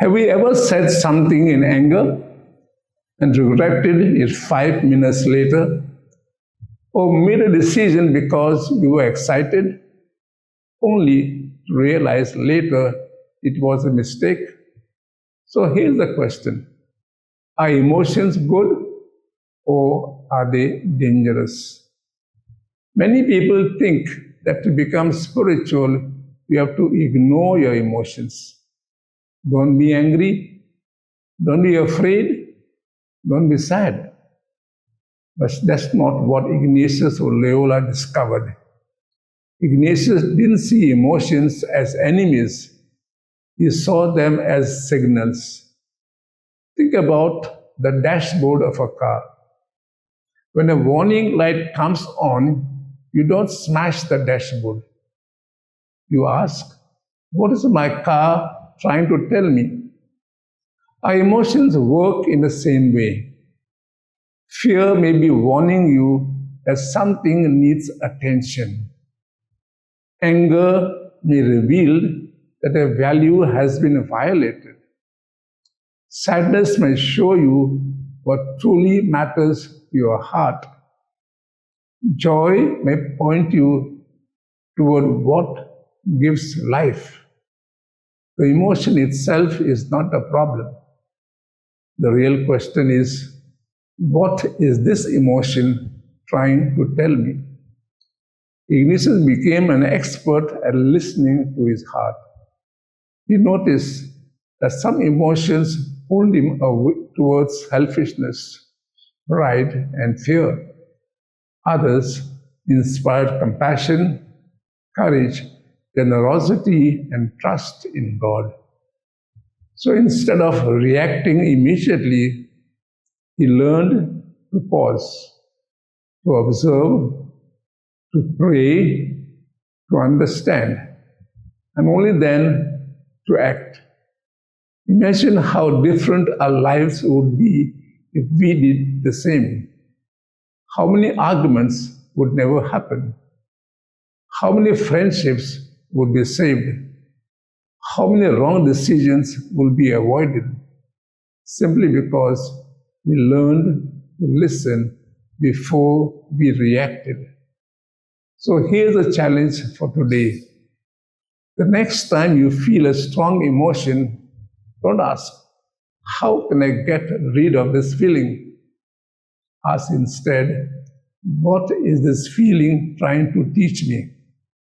Have you ever said something in anger and regretted it 5 minutes later? Or made a decision because you were excited, only to realize later it was a mistake? So here's the question. Are emotions good or are they dangerous? Many people think that to become spiritual, you have to ignore your emotions. Don't be angry. Don't be afraid. Don't be sad. But that's not what Ignatius of Loyola discovered. Ignatius didn't see emotions as enemies. He saw them as signals. Think about the dashboard of a car. When a warning light comes on, you don't smash the dashboard. You ask, what is my car trying to tell me? Our emotions work in the same way. Fear may be warning you that something needs attention. Anger may reveal that a value has been violated. Sadness may show you what truly matters to your heart. Joy may point you toward what gives life. The emotion itself is not a problem. The real question is, what is this emotion trying to tell me? Ignatius became an expert at listening to his heart. He noticed that some emotions pulled him towards selfishness, pride, and fear. Others inspired compassion, courage, generosity, and trust in God. So instead of reacting immediately, he learned to pause, to observe, to pray, to understand, and only then to act. Imagine how different our lives would be if we did the same. How many arguments would never happen? How many friendships would be saved? How many wrong decisions will be avoided? Simply because we learned to listen before we reacted. So here's a challenge for today. The next time you feel a strong emotion, don't ask, how can I get rid of this feeling? Ask instead, what is this feeling trying to teach me?